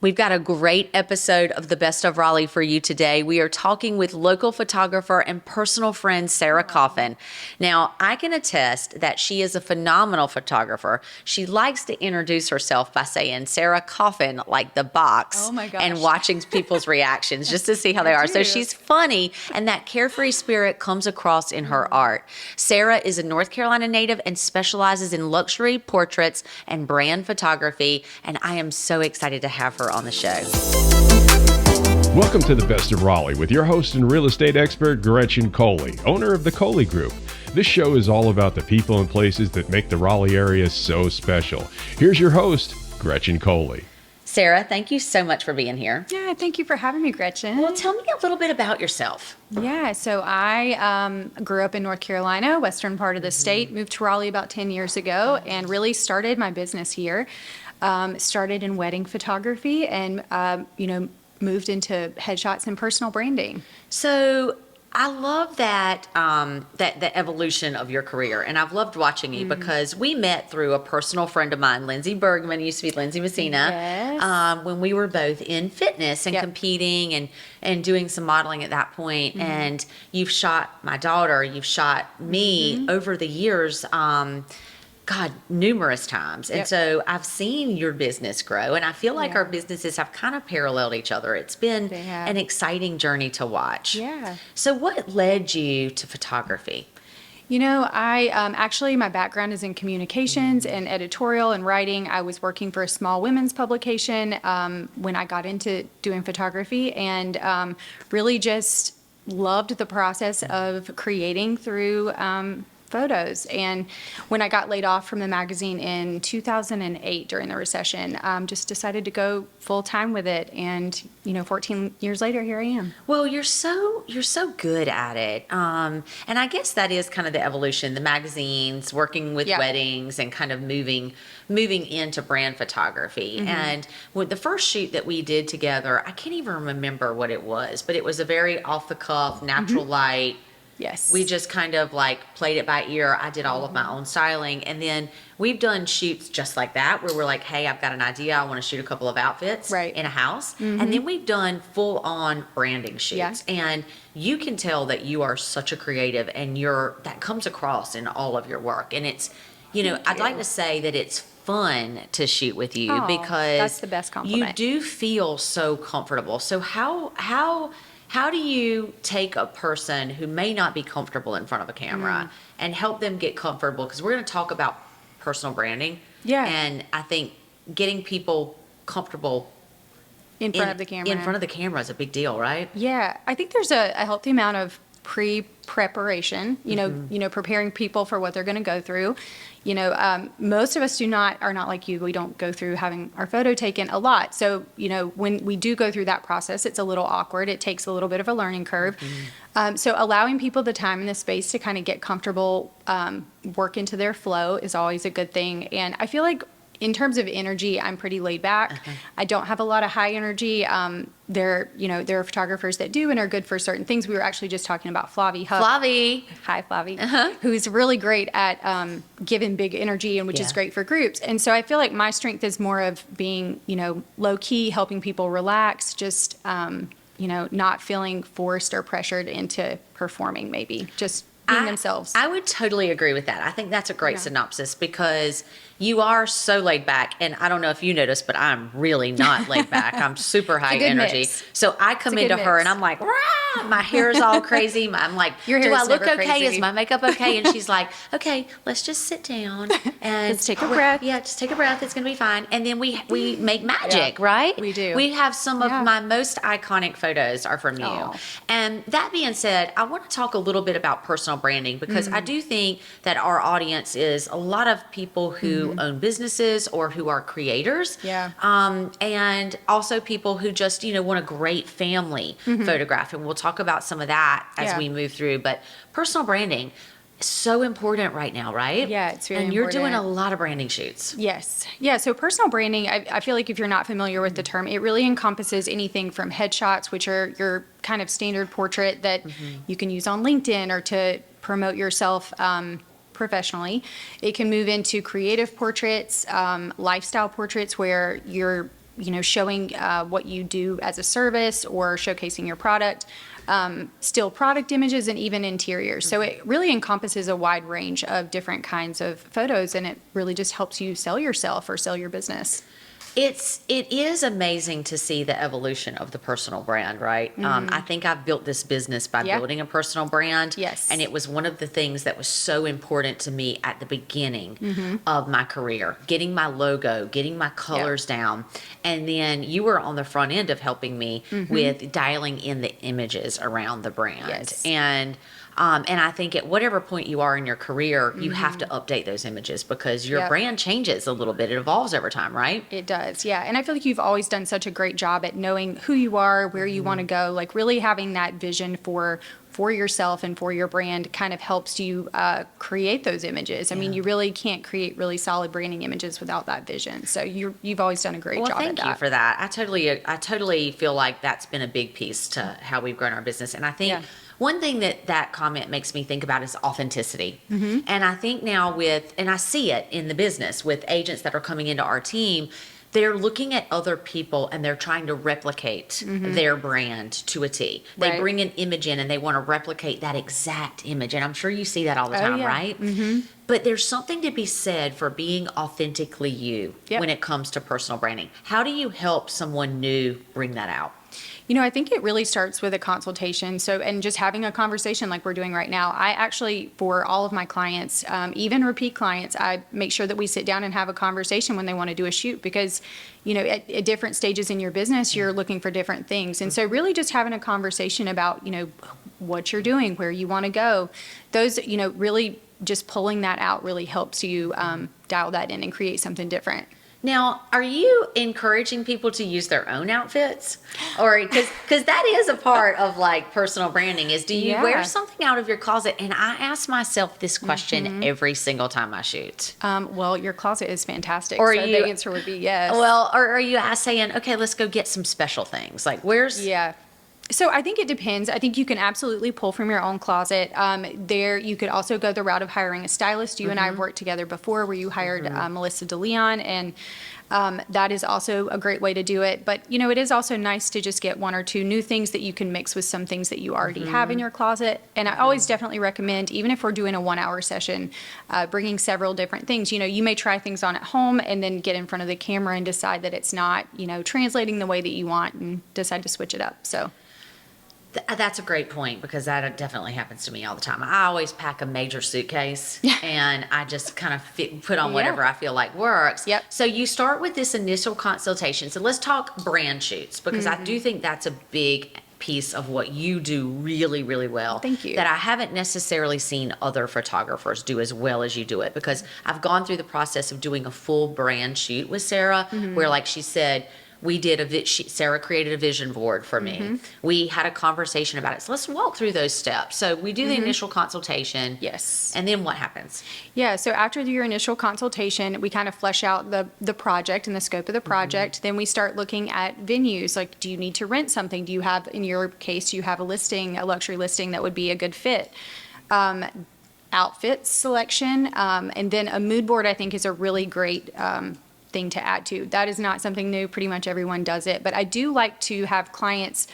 We've got a great episode of the Best of Raleigh for you today. We are talking with local photographer and personal friend Sara Coffin. Now, I can attest that she is a phenomenal photographer. She likes to introduce herself by saying Sara Coffin, like the box, Oh my gosh. and watching people's reactions just to see how they are. So she's funny, and that carefree spirit comes across in her art. Sara is a North Carolina native and specializes in luxury portraits and brand photography, and I am so excited to have her on the show. Welcome to the Best of Raleigh with your host and real estate expert, Gretchen Coley, owner of the Coley Group. This show is all about the people and places that make the Raleigh area so special. Here's your host, Gretchen Coley. Sara, thank you so much for being here. Yeah, thank you for having me, Gretchen. Well, tell me a little bit about yourself. Yeah, so I grew up in North Carolina, western part of the state, moved to Raleigh about 10 years ago, and really started my business here. Started in wedding photography and, moved into headshots and personal branding. So I love that the evolution of your career, and I've loved watching you because we met through a personal friend of mine, Lindsay Bergman, used to be Lindsay Messina, Yes. when we were both in fitness and competing and doing some modeling at that point. And you've shot my daughter, you've shot me over the years. Numerous times. And so I've seen your business grow, and I feel like our businesses have kind of paralleled each other. It's been an exciting journey to watch. Yeah. So what led you to photography? I actually, my background is in communications and editorial and writing. I was working for a small women's publication when I got into doing photography, and really just loved the process of creating through photos. And when I got laid off from the magazine in 2008 during the recession, just decided to go full time with it. And 14 years later, here I am. Well, you're so good at it, and I guess that is kind of the evolution. The magazines, working with weddings, and kind of moving into brand photography. And with the first shoot that we did together, I can't even remember what it was, but it was a very off the cuff, natural light. Yes. We just kind of like played it by ear. I did all of my own styling. And then we've done shoots just like that, where we're like, hey, I've got an idea. I want to shoot a couple of outfits in a house. And then we've done full on branding shoots. And you can tell that you are such a creative, and that comes across in all of your work. And it's, I'd like to say that it's fun to shoot with you because that's the best compliment. You do feel so comfortable. So how do you take a person who may not be comfortable in front of a camera and help them get comfortable? Because we're going to talk about personal branding. Yeah. And I think getting people comfortable in front of the camera is a big deal, right? Yeah. I think there's a healthy amount of pre-preparation, preparing people for what they're going to go through. Most of us are not like you. We don't go through having our photo taken a lot. So, when we do go through that process, it's a little awkward. It takes a little bit of a learning curve. So allowing people the time and the space to kind of get comfortable, work into their flow is always a good thing. And I feel like in terms of energy, I'm pretty laid back. I don't have a lot of high energy. There are photographers that do and are good for certain things. We were actually just talking about Flavie Huff. Flavie. Hi, Flavie. Who's really great at giving big energy, and which is great for groups. And so I feel like my strength is more of being, low key, helping people relax, just, not feeling forced or pressured into performing, maybe just being themselves. I would totally agree with that. I think that's a great synopsis, because you are so laid back, and I don't know if you noticed, but I'm really not laid back. I'm super high energy. Mix. So I come into her and I'm like, rah! My hair is all crazy. I'm like, do I look okay? Crazy. Is my makeup okay? And she's like, okay, let's just sit down and let's take a breath. Yeah, just take a breath. It's going to be fine. And then we make magic, right? We do. We have some of my most iconic photos are from you. And that being said, I want to talk a little bit about personal branding, because I do think that our audience is a lot of people who own businesses or who are creators. And also people who just, want a great family photograph. And we'll talk about some of that as we move through. But personal branding is so important right now, right? Yeah, it's really important. And you're important. doing a lot of branding shoots. Yes. Yeah, so personal branding, I feel like if you're not familiar with the term, it really encompasses anything from headshots, which are your kind of standard portrait that you can use on LinkedIn or to promote yourself professionally. It can move into creative portraits, lifestyle portraits where you're showing what you do as a service or showcasing your product, still product images, and even interiors. So it really encompasses a wide range of different kinds of photos, and it really just helps you sell yourself or sell your business. It is amazing to see the evolution of the personal brand, right? I think I've built this business by building a personal brand. Yes. And it was one of the things that was so important to me at the beginning of my career, getting my logo, getting my colors down. And then you were on the front end of helping me with dialing in the images around the brand. Yes. And I think at whatever point you are in your career, you have to update those images because your brand changes a little bit. It evolves over time, right? It does, yeah. And I feel like you've always done such a great job at knowing who you are, where you want to go, like really having that vision for yourself and for your brand kind of helps you create those images. I mean, you really can't create really solid branding images without that vision. So you've always done a great job at that. Well, thank you for that. I totally feel like that's been a big piece to how we've grown our business. And I think one thing that comment makes me think about is authenticity. And I think now and I see it in the business with agents that are coming into our team, they're looking at other people and they're trying to replicate their brand to a T. They bring an image in and they want to replicate that exact image. And I'm sure you see that all the time, right? But there's something to be said for being authentically you when it comes to personal branding. How do you help someone new bring that out? I think it really starts with a consultation. So, and just having a conversation like we're doing right now. I actually, for all of my clients, even repeat clients, I make sure that we sit down and have a conversation when they want to do a shoot because, at different stages in your business, you're looking for different things. And so really just having a conversation about, what you're doing, where you want to go, those, really just pulling that out really helps you dial that in and create something different. Now, are you encouraging people to use their own outfits? Or because that is a part of like personal branding is do you wear something out of your closet? And I ask myself this question every single time I shoot. Well, your closet is fantastic. Or so the answer would be yes. Well, or are you saying, okay, let's go get some special things? Like where's... Yeah. So I think it depends. I think you can absolutely pull from your own closet. You could also go the route of hiring a stylist. You and I have worked together before where you hired Melissa DeLeon, and that is also a great way to do it. But, it is also nice to just get one or two new things that you can mix with some things that you already have in your closet. And I always definitely recommend, even if we're doing a 1-hour session, bringing several different things. You may try things on at home and then get in front of the camera and decide that it's not, translating the way that you want and decide to switch it up. So. That's a great point because that definitely happens to me all the time. I always pack a major suitcase and I just kind of put on whatever I feel like works. Yep. So you start with this initial consultation. So let's talk brand shoots because I do think that's a big piece of what you do really, really well. Thank you. That I haven't necessarily seen other photographers do as well as you do it because I've gone through the process of doing a full brand shoot with Sara where like she said, we did Sara created a vision board for me. We had a conversation about it. So let's walk through those steps. So we do the initial consultation. Yes. And then what happens? Yeah. So after your initial consultation, we kind of flesh out the project and the scope of the project. Then we start looking at venues. Like, do you need to rent something? Do you have, in your case, you have a luxury listing that would be a good fit? Outfit selection. And then a mood board, I think, is a really great thing to add to. That is not something new. Pretty much everyone does it. But I do like to have clients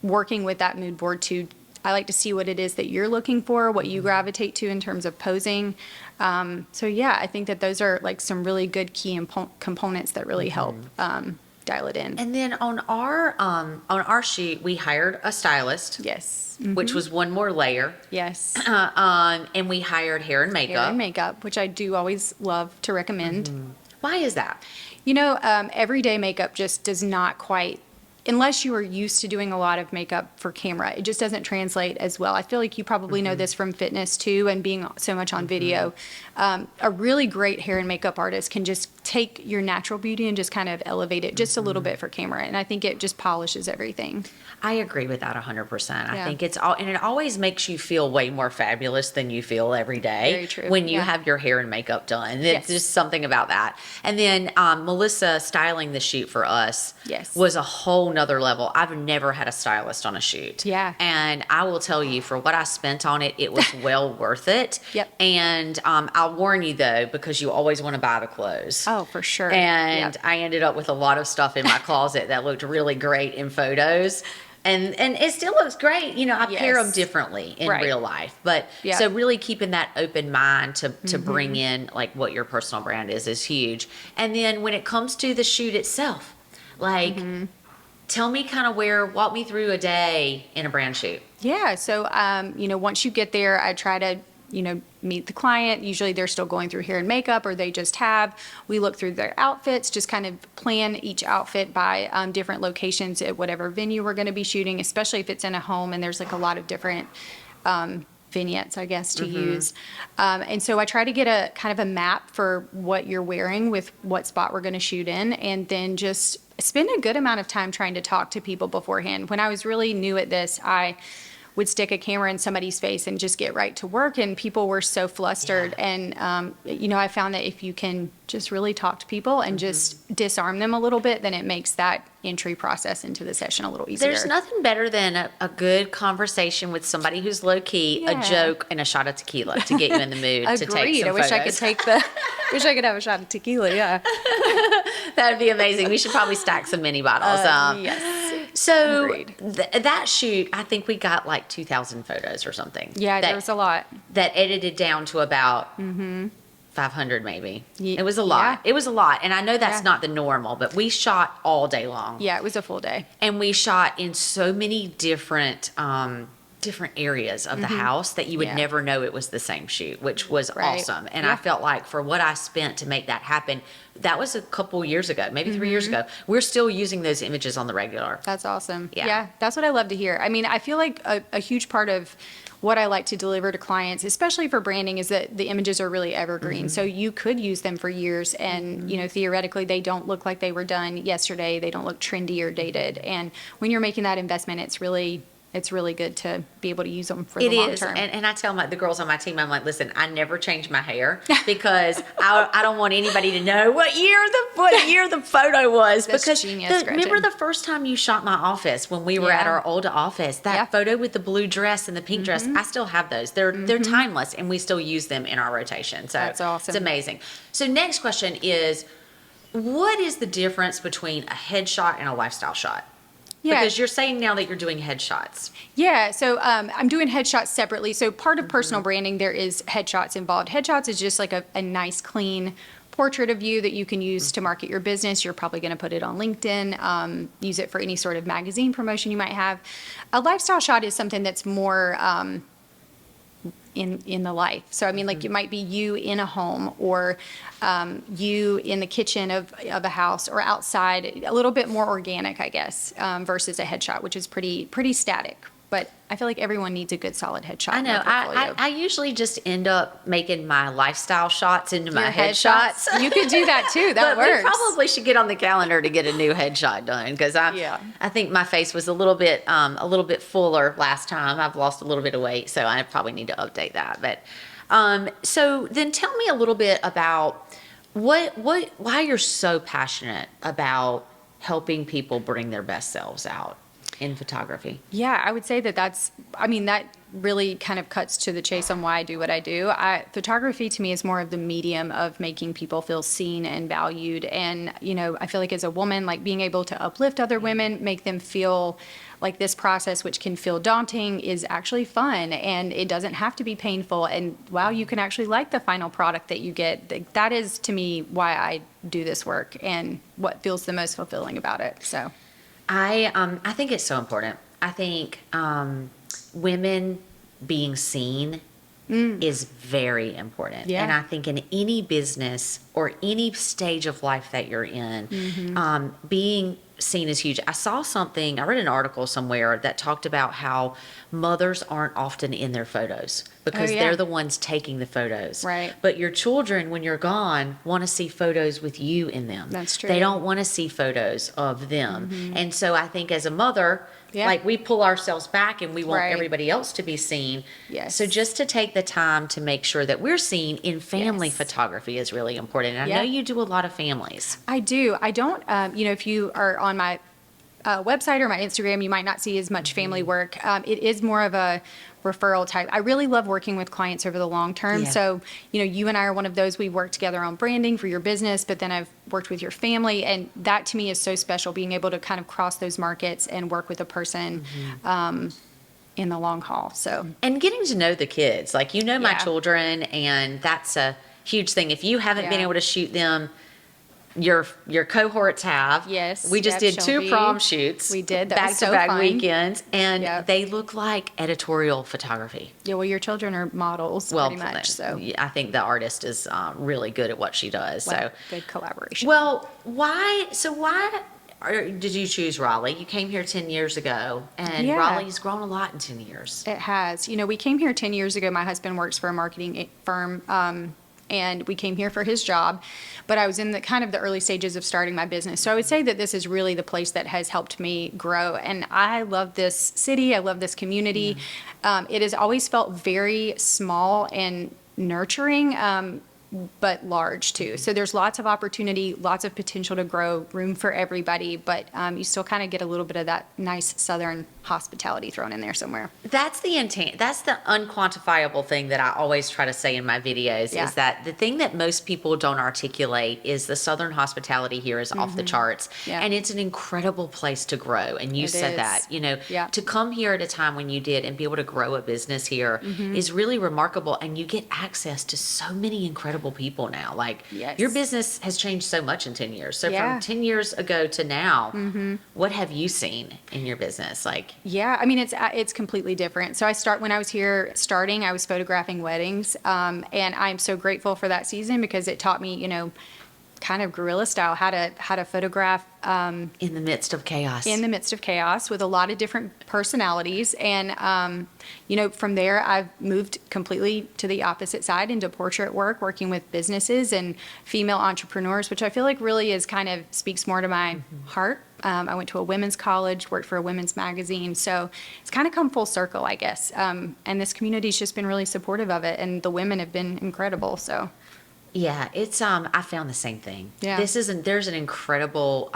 working with that mood board too. I like to see what it is that you're looking for, what you gravitate to in terms of posing. So yeah, I think that those are like some really good key components that really help dial it in. And then on our shoot, we hired a stylist. Yes. Which was one more layer. Yes. And we hired hair and makeup. Hair and makeup, which I do always love to recommend. Why is that? Everyday makeup just does not quite, unless you are used to doing a lot of makeup for camera, it just doesn't translate as well. I feel like you probably know this from fitness too and being so much on video. A really great hair and makeup artist can just take your natural beauty and just kind of elevate it just a little bit for camera. And I think it just polishes everything. I agree with that 100%. I think it's all, and it always makes you feel way more fabulous than you feel every day. Very true. When you have your hair and makeup done. It's just something about that. And then Melissa styling the shoot for us was a whole nother level. I've never had a stylist on a shoot. Yeah. And I will tell you, for what I spent on it, it was well worth it. Yep. And I'll warn you though, because you always want to buy the clothes. Oh, Oh, for sure. And Yep. I ended up with a lot of stuff in my closet that looked really great in photos. And it still looks great. You know, I pair them Yes. differently in Right. real life. But Yep. so really keeping that open mind to bring in like what your personal brand is huge. And then when it comes to the shoot itself, like tell me kind of walk me through a day in a brand shoot. Yeah. So, once you get there, I try to, meet the client. Usually they're still going through hair and makeup, or they just have. We look through their outfits, just kind of plan each outfit by different locations at whatever venue we're going to be shooting, especially if it's in a home and there's like a lot of different vignettes, I guess, to use. And so I try to get a kind of a map for what you're wearing with what spot we're going to shoot in, and then just spend a good amount of time trying to talk to people beforehand. When I was really new at this, I would stick a camera in somebody's face and just get right to work, and people were so flustered. And I found that if you can just really talk to people and just disarm them a little bit, then it makes that entry process into the session a little easier. There's nothing better than a good conversation with somebody who's low key, Yeah. a joke, and a shot of tequila to get you in the mood to take Agreed. some I wish photos. wish I could have a shot of tequila. Yeah. That'd be amazing. We should probably stack some mini bottles. Yes. So Agreed. that shoot, I think we got like 2,000 photos or something. Yeah, there was a lot. That edited down to about 500 maybe. Ye- It was a lot. yeah. It was a lot. And I know that's Yeah. not the normal, but we shot all day long. Yeah, it was a full day. And we shot in so many different areas of the house that you would Yeah. never know it was the same shoot, which was Right. awesome. And Yeah. I felt like for what I spent to make that happen, that was a couple years ago, maybe 3 years ago. We're still using those images on the regular. That's awesome. Yeah. Yeah, that's what I love to hear. I mean, I feel like a huge part of what I like to deliver to clients, especially for branding, is that the images are really evergreen. So you could use them for years, and theoretically they don't look like they were done yesterday. They don't look trendy or dated. And when you're making that investment, it's really good to be able to use them for the long It is. term. And I tell the girls on my team, I'm like, listen, I never change my hair because I don't want anybody to know what year the photo was. That's because genius, remember Gretchen. the first time you shot my office when we were at Yeah. our old office, that Yeah. photo with the blue dress and the pink dress, I still have those. They're timeless, and we still use them in our rotation. So That's awesome. It's amazing. So next question is, what is the difference between a headshot and a lifestyle shot? Yeah. Because you're saying now that you're doing headshots. Yeah, so I'm doing headshots separately. So part of personal branding, there is headshots involved. Headshots is just like a nice, clean portrait of you that you can use to market your business. You're probably going to put it on LinkedIn, use it for any sort of magazine promotion you might have. A lifestyle shot is something that's more in the life. So I mean, like it might be you in a home, or you in the kitchen of a house, or outside, a little bit more organic, I guess, versus a headshot, which is pretty static. But I feel like everyone needs a good solid headshot. I know. in their portfolio. I usually just end up making my lifestyle shots into my Your headshots. You could do that too. That But we works. probably should get on the calendar to get a new headshot done, because Yeah. I think my face was a little bit fuller last time. I've lost a little bit of weight, so I probably need to update that. But so then tell me a little bit about why you're so passionate about helping people bring their best selves out in photography. Yeah, I would say that really kind of cuts to the chase on why I do what I do. Photography to me is more of the medium of making people feel seen and valued. And, I feel like as a woman, like being able to uplift other women, make them feel like this process, which can feel daunting, is actually fun, and it doesn't have to be painful. And wow, you can actually like the final product that you get. That is to me why I do this work and what feels the most fulfilling about it. So. I think it's so important. I think women being seen is very important. Yeah. And I think in any business or any stage of life that you're in, being seen is huge. I read an article somewhere that talked about how mothers aren't often in their photos because Oh, yeah. they're the ones taking the photos. Right. But your children, when you're gone, want to see photos with you in them. That's true. They don't want to see photos of them. And so I think as a mother, Yeah. like we pull ourselves back and we want Right. everybody else to be seen. Yes. So just to take the time to make sure that we're seen in family Yes. photography is really important. And I Yeah. know you do a lot of families. I do. I don't, if you are on my website or my Instagram, you might not see as much family work. It is more of a referral type. I really love working with clients over the long term. Yeah. So, you and I are one of those. We work together on branding for your business, but then I've worked with your family. And that to me is so special, being able to kind of cross those markets and work with a person in the long haul. So, And getting to know the kids, like, my Yeah. children, and that's a huge thing. If you haven't been Yeah. able to shoot them, your cohorts have. Yes. We just Yep, did 2 Shelby. prom shoots. We did. That was so back-to-back fun. weekends, and Yep. they look like editorial photography. yeah, well, your children are models pretty much. So, I think the artist is really good at what she does. well, So, good collaboration. well, why did you choose Raleigh? You came here 10 years ago, and Yeah. Raleigh's grown a lot in 10 years. It has. We came here 10 years ago. My husband works for a marketing firm, and we came here for his job. But I was in the kind of the early stages of starting my business. So I would say that this is really the place that has helped me grow. And I love this city. I love this community. It has always felt very small and nurturing, but large too. So there's lots of opportunity, lots of potential to grow, room for everybody, but you still kind of get a little bit of that nice Southern hospitality thrown in there somewhere. That's the intent. That's the unquantifiable thing that I always try to say in my videos Yeah. is that the thing that most people don't articulate is the Southern hospitality here is off the charts. Yeah. And it's an incredible place to grow. And you It said is. that, Yeah. to come here at a time when you did and be able to grow a business here is really remarkable. And you get access to so many incredible people now. Like Yes. your business has changed so much in 10 years. So Yeah. from 10 years ago to now, what have you seen in your business? Like, Yeah, I mean it's completely different. So when I was here starting, I was photographing weddings, and I'm so grateful for that season because it taught me, kind of guerrilla style how to photograph in the midst of chaos. in the midst of chaos with a lot of different personalities. And, from there, I've moved completely to the opposite side into portrait work, working with businesses and female entrepreneurs, which I feel like really speaks more to my heart. I went to a women's college, worked for a women's magazine. So it's kind of come full circle, I guess. And this community's just been really supportive of it. And the women have been incredible. So. Yeah, it's I found the same thing. Yeah. There's an incredible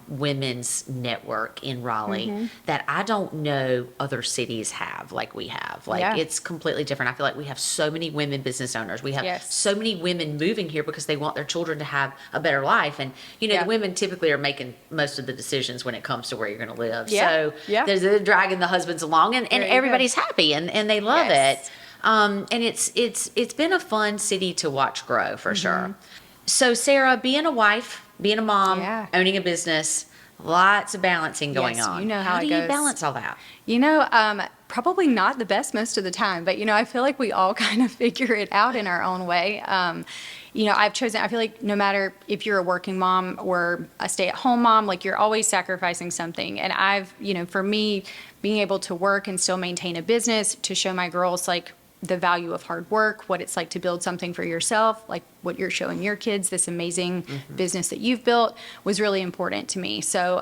women's network in Raleigh that I don't know other cities have like we have. Like Yeah. it's completely different. I feel like we have so many women business owners. We have Yes. so many women moving here because they want their children to have a better life. And Yeah. the women typically are making most of the decisions when it comes to where you're going to live. Yeah. So Yeah. they're dragging the husbands along and There you go. everybody's happy and they love Yes. it. And it's been a fun city to watch grow for sure. So Sarah, being a wife, being a mom, Yeah. owning a business, lots of balancing going Yes, on. you know how it do you goes. balance all that? Probably not the best most of the time, but I feel like we all kind of figure it out in our own way. I feel like no matter if you're a working mom or a stay-at-home mom, like you're always sacrificing something. And for me, being able to work and still maintain a business to show my girls like the value of hard work, what it's like to build something for yourself, like what you're showing your kids, this amazing business that you've built was really important to me. So,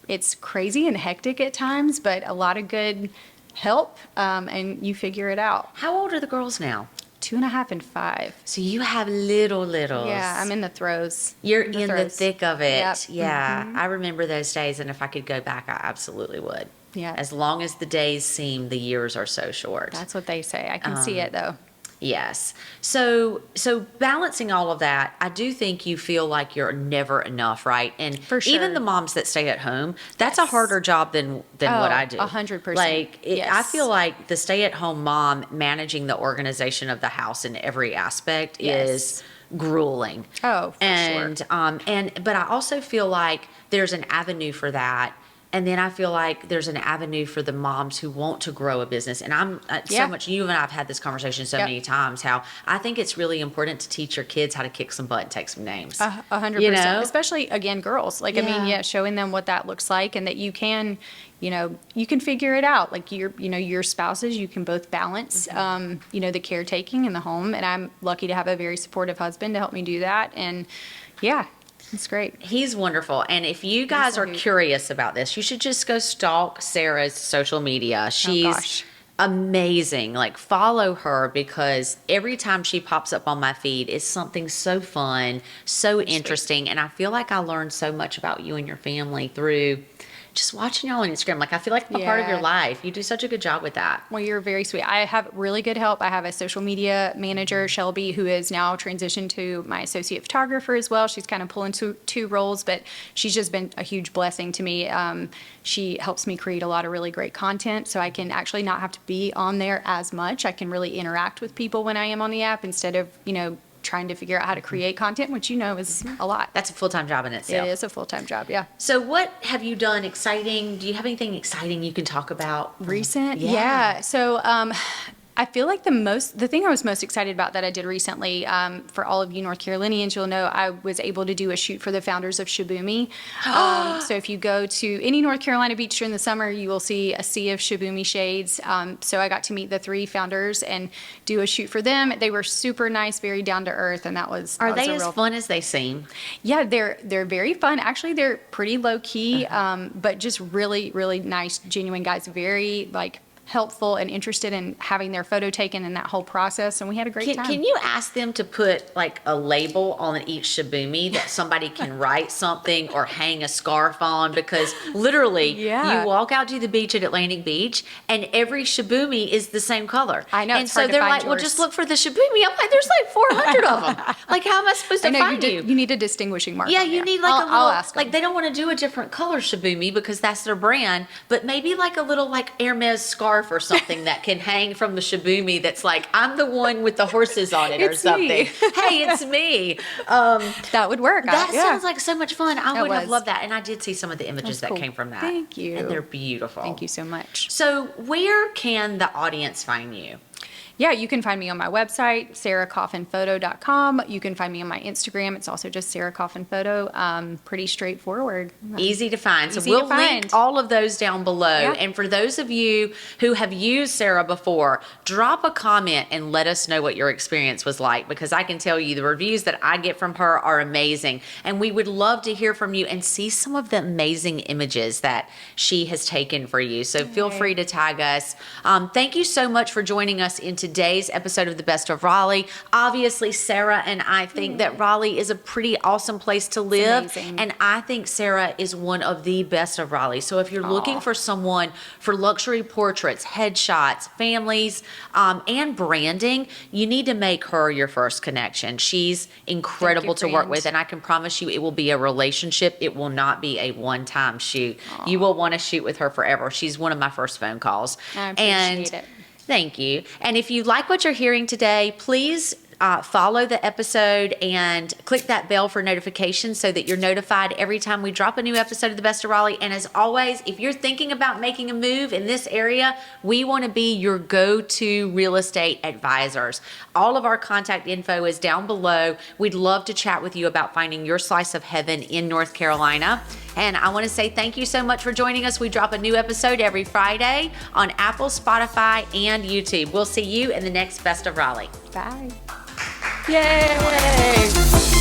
it's crazy and hectic at times, but a lot of good help, and you figure it out. How old are the girls now? 2.5 and 5. So you have littles. Yeah, I'm in the throes. You're in the throes. thick of it. Yep. Yeah. I remember those days, and if I could go back, I absolutely would. Yeah. As long as the days seem, the years are so short. That's what they say. I can see it though. Yes. So balancing all of that, I do think you feel like you're never enough, right? And For sure. even the moms that stay at home, that's a Yes. harder job than what I do. 100%. Like I Yes. feel like the stay-at-home mom managing the organization of the house in every aspect Yes. is grueling. Oh, for and sure. But I also feel like there's an avenue for that. And then I feel like there's an avenue for the moms who want to grow a business. And I'm Yeah. so much, you and I have had this conversation so Yep. many times, how I think it's really important to teach your kids how to kick some butt and take some names. 100%. You know? Especially again, girls. Like, Yeah. showing them what that looks like and that you can, you can figure it out. Like your spouses, you can both balance, the caretaking in the home. And I'm lucky to have a very supportive husband to help me do that. And yeah, it's great. He's wonderful. And if you guys are curious about this, you should just go stalk Sarah's social media. She's gosh. amazing. Like, follow her because every time she pops up on my feed, it's something so fun, so interesting. And I feel like I learned so much about you and your family through just watching y'all on Instagram, like I feel like I'm a part of your Yeah. life. You do such a good job with that. Well, you're very sweet. I have really good help. I have a social media manager, Shelby, who is now transitioned to my associate photographer as well. She's kind of pulling two roles, but she's just been a huge blessing to me. She helps me create a lot of really great content, so I can actually not have to be on there as much. I can really interact with people when I am on the app instead of, trying to figure out how to create content, which is a lot. That's a full-time job in itself. It is a full-time job, yeah. So what have you done exciting? Do you have anything exciting you can talk about? Recent? Yeah. Yeah. So I feel like the thing I was most excited about that I did recently, for all of you North Carolinians, you'll know I was able to do a shoot for the founders of Shibumi. So if you go to any North Carolina beach during the summer, you will see a sea of Shibumi shades. So I got to meet the 3 founders and do a shoot for them. They were super nice, very down to earth, and that was Are that was they a as real fun as they seem? Yeah, they're very fun. Actually, they're pretty low key, but just really, really nice, genuine guys. Very helpful and interested in having their photo taken in that whole process, and we had a great time. Can you ask them to put like a label on each Shibumi that somebody can write something or hang a scarf on? Because literally, Yeah. you walk out to the beach at Atlantic Beach, and every Shibumi is the same color. I know, And it's so hard to they're find like, "Well, yours." just look for the Shibumi." I'm like, "There's like 400 of them. Like, how am I supposed to I know find you need a distinguishing mark. Yeah, on you there. need like a little, I'll ask 'em. like they don't want to do a different color Shibumi because that's their brand, but maybe like a little like Hermes scarf or something that can hang from the Shibumi that's like, I'm the one with the horses on it or It's something. me. Hey, it's me. That would work. That yeah. sounds like so much fun. I It would have was. loved that. And I did see some of the images that cool. came from that. Thank you. And they're beautiful. Thank you so much. So where can the audience find you? Yeah, you can find me on my website, saracoffinphoto.com. You can find me on my Instagram. It's also just Sara Coffin Photo. Pretty straightforward. Easy to find. So Easy we'll to link find. all of those down below. Yeah. And for those of you who have used Sara before, drop a comment and let us know what your experience was like, because I can tell you the reviews that I get from her are amazing. And we would love to hear from you and see some of the amazing images that she has taken for you. So feel free to tag us. Thank you so much for joining us in today's episode of The Best of Raleigh. Obviously, Sara and I think that Raleigh is a pretty awesome place to live. amazing. And I think Sara is one of the best of Raleigh. So if you're looking for someone for luxury portraits, headshots, families, and branding, you need to make her your first connection. She's incredible to work friend. with, and I can promise you it will be a relationship. It will not be a one-time shoot. You will want to shoot with her forever. She's one of my first phone calls. I appreciate it. Thank you. And if you like what you're hearing today, please follow the episode and click that bell for notifications so that you're notified every time we drop a new episode of The Best of Raleigh. And as always, if you're thinking about making a move in this area, we want to be your go-to real estate advisors. All of our contact info is down below. We'd love to chat with you about finding your slice of heaven in North Carolina. And I want to say thank you so much for joining us. We drop a new episode every Friday on Apple, Spotify, and YouTube. We'll see you in the next Best of Raleigh. Bye. Yay!